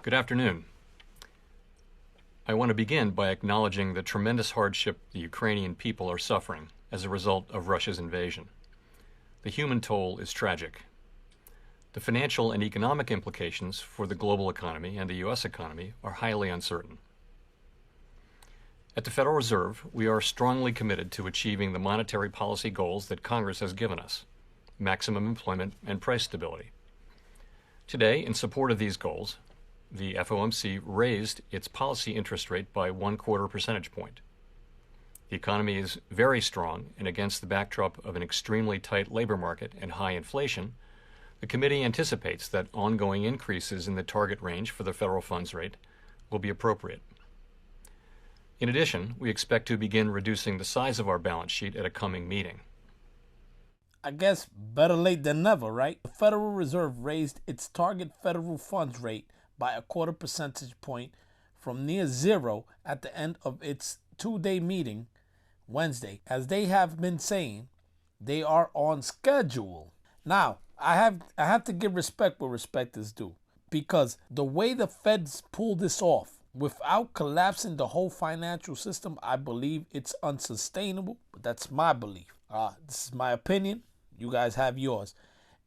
Good afternoon. I want to begin by acknowledging the tremendous hardship the Ukrainian people are suffering as a result of Russia's invasion. The human toll is tragic. The financial and economic implications for the global economy and the U.S. economy are highly uncertain. At the Federal Reserve, we are strongly committed to achieving the monetary policy goals that Congress has given us: maximum employment and price stability. Today, in support of these goals, the FOMC raised its policy interest rate by 1/4 percentage point. The economy is very strong, and against the backdrop of an extremely tight labor market and high inflation, the committee anticipates that ongoing increases in the target range for the federal funds rate will be appropriate. In addition, we expect to begin reducing the size of our balance sheet at a coming meeting. I guess better late than never, right? The Federal Reserve raised its target federal funds rate by 1/4 percentage point from near zero at the end of its two-day meeting Wednesday. As they have been saying, they are on schedule. Now, I have to give respect where respect is due, because the way the Feds pulled this off without collapsing the whole financial system, I believe it's unsustainable. But that's my belief. This is my opinion. You guys have yours.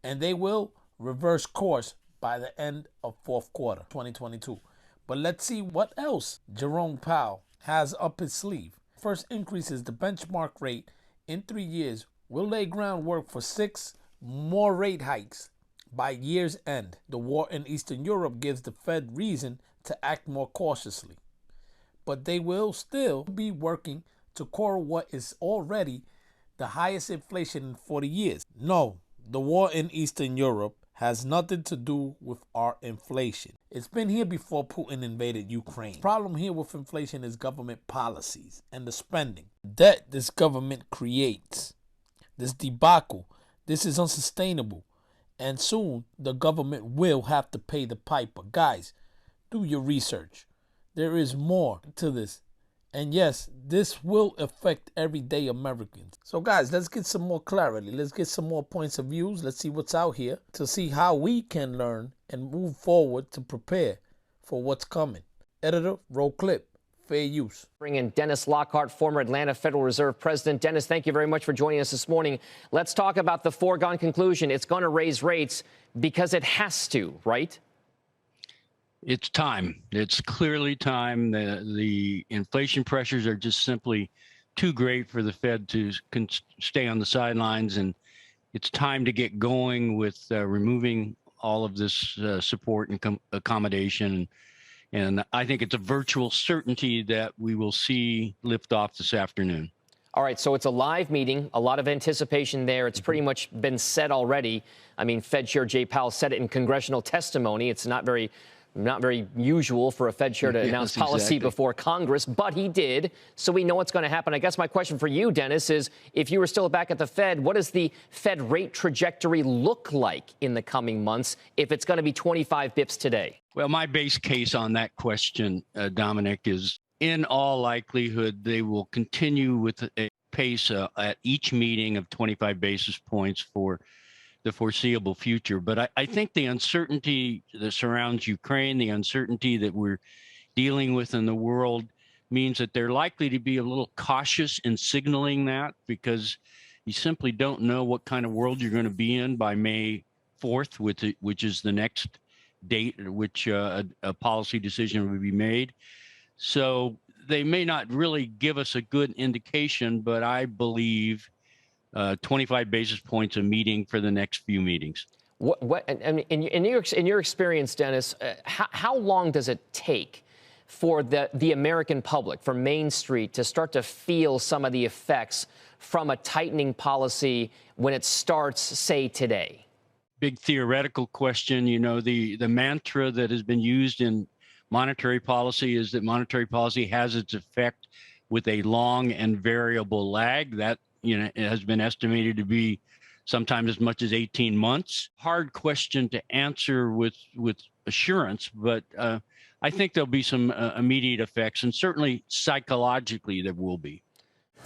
And they will reverse course by the end of fourth quarter 2022. But let's see what else Jerome Powell has up his sleeve. First increases the benchmark rate in 3 years will lay groundwork for 6 more rate hikes by year's end. The war in Eastern Europe gives the Fed reason to act more cautiously, but they will still be working to curb what is already the highest inflation in 40 years. No, the war in Eastern Europe has nothing to do with our inflation. It's been here before Putin invaded Ukraine. The problem here with inflation is government policies and the spending. Debt this government creates. This debacle, this is unsustainable. And soon the government will have to pay the piper. Guys, do your research. There is more to this. And yes, this will affect everyday Americans. So guys, let's get some more clarity. Let's get some more points of views. Let's see what's out here to see how we can learn and move forward to prepare for what's coming. Editor, roll clip. Fair use. Bring in Dennis Lockhart, former Atlanta Federal Reserve President. Dennis, thank you very much for joining us this morning. Let's talk about the foregone conclusion. It's going to raise rates because it has to, right? It's time. It's clearly time. The inflation pressures are just simply too great for the Fed to stay on the sidelines, and it's time to get going with removing all of this support and accommodation. And I think it's a virtual certainty that we will see liftoff this afternoon. All right, so it's a live meeting, a lot of anticipation there. It's pretty much been said already. I mean, Fed Chair Jay Powell said it in congressional testimony. It's not very usual for a Fed chair to announce policy before Congress, but he did, so we know what's going to happen. I guess my question for you, Dennis, is if you were still back at the Fed, what does the Fed rate trajectory look like in the coming months if it's going to be 25 bips today? Well, my base case on that question, Dominic, is in all likelihood they will continue with a pace at each meeting of 25 basis points for the foreseeable future. But I think the uncertainty that surrounds Ukraine, the uncertainty that we're dealing with in the world, means that they're likely to be a little cautious in signaling that, because you simply don't know what kind of world you're going to be in by May 4th, which is the next date at which a policy decision will be made. So they may not really give us a good indication, but I believe 25 basis points a meeting for the next few meetings. In your experience, Dennis, how long does it take for the American public, for Main Street, to start to feel some of the effects from a tightening policy when it starts, say, today? Big theoretical question. You know, the mantra that has been used in monetary policy is that monetary policy has its effect with a long and variable lag. That, you know, it has been estimated to be sometimes as much as 18 months. Hard question to answer with assurance, but I think there'll be some immediate effects, and certainly psychologically there will be.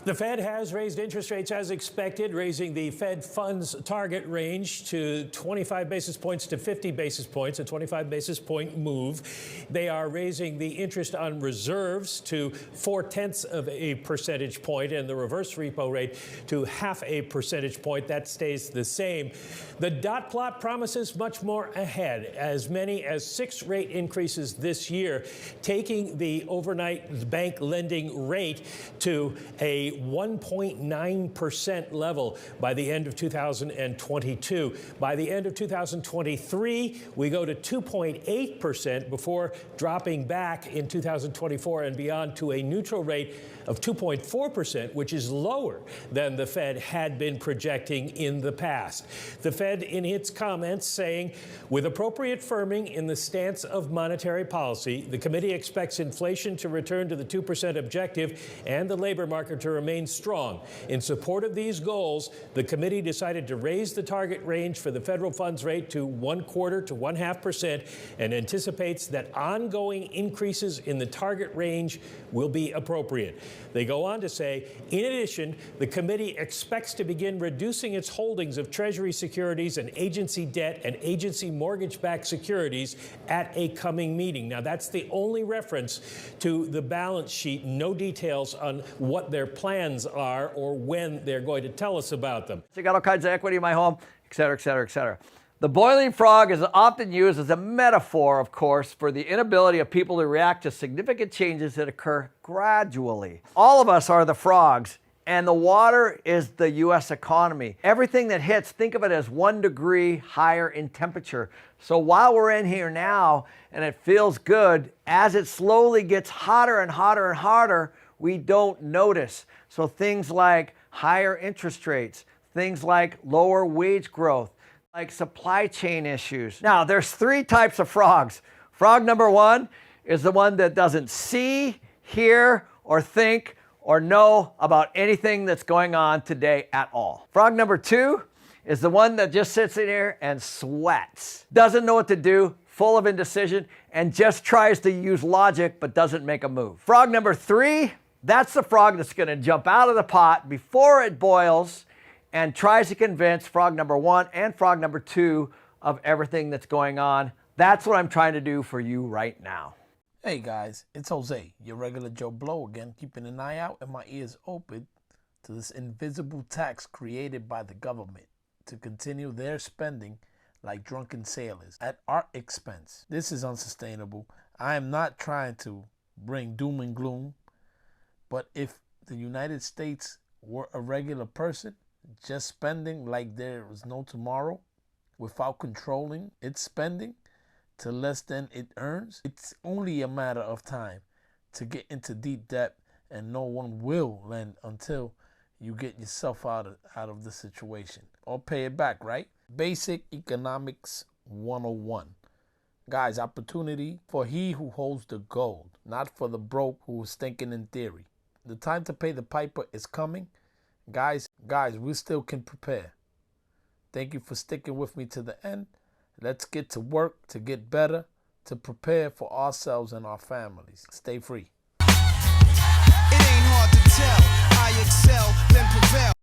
The Fed has raised interest rates as expected, raising the Fed funds target range to 25 basis points to 50 basis points, a 25 basis point move. They are raising the interest on reserves to 0.4 of a percentage point and the reverse repo rate to 0.5 percentage point. That stays the same. The dot plot promises much more ahead, as many as 6 rate increases this year, taking the overnight bank lending rate to a 1.9% level by the end of 2022. By the end of 2023, we go to 2.8% before dropping back in 2024 and beyond to a neutral rate of 2.4%, which is lower than the Fed had been projecting in the past. The Fed, in its comments, saying, with appropriate firming in the stance of monetary policy, the committee expects inflation to return to the 2% objective and the labor market to remain strong. In support of these goals, the committee decided to raise the target range for the federal funds rate to 0.25% to 0.5% and anticipates that ongoing increases in the target range will be appropriate. They go on to say, in addition, the committee expects to begin reducing its holdings of Treasury securities and agency debt and agency mortgage-backed securities at a coming meeting. Now, that's the only reference to the balance sheet. No details on what their plans are or when they're going to tell us about them. So I got all kinds of equity in my home, et cetera, et cetera, et cetera. The boiling frog is often used as a metaphor, of course, for the inability of people to react to significant changes that occur gradually. All of us are the frogs, and the water is the U.S. economy. Everything that hits, think of it as 1 degree higher in temperature. So while we're in here now and it feels good, as it slowly gets hotter and hotter and hotter, we don't notice. So things like higher interest rates, things like lower wage growth, like supply chain issues. Now, there's 3 types of frogs. Frog number 1 is the one that doesn't see, hear, or think, or know about anything that's going on today at all. Frog number 2 is the one that just sits in here and sweats, doesn't know what to do, full of indecision, and just tries to use logic but doesn't make a move. Frog number 3, that's the frog that's going to jump out of the pot before it boils and tries to convince frog number 1 and frog number 2 of everything that's going on. That's what I'm trying to do for you right now. Hey guys, it's Jose, your regular Joe Blow again, keeping an eye out and my ears open to this invisible tax created by the government to continue their spending like drunken sailors at our expense. This is unsustainable. I am not trying to bring doom and gloom, but if the United States were a regular person, just spending like there was no tomorrow without controlling its spending to less than it earns, it's only a matter of time to get into deep debt, and no one will lend until you get yourself out of the situation or pay it back, right? Basic Economics 101. Guys, opportunity for he who holds the gold, not for the broke who is thinking in theory. The time to pay the piper is coming. Guys, we still can prepare. Thank you for sticking with me to the end. Let's get to work to get better, to prepare for ourselves and our families. Stay free. It ain't hard to tell. I excel, then prevail.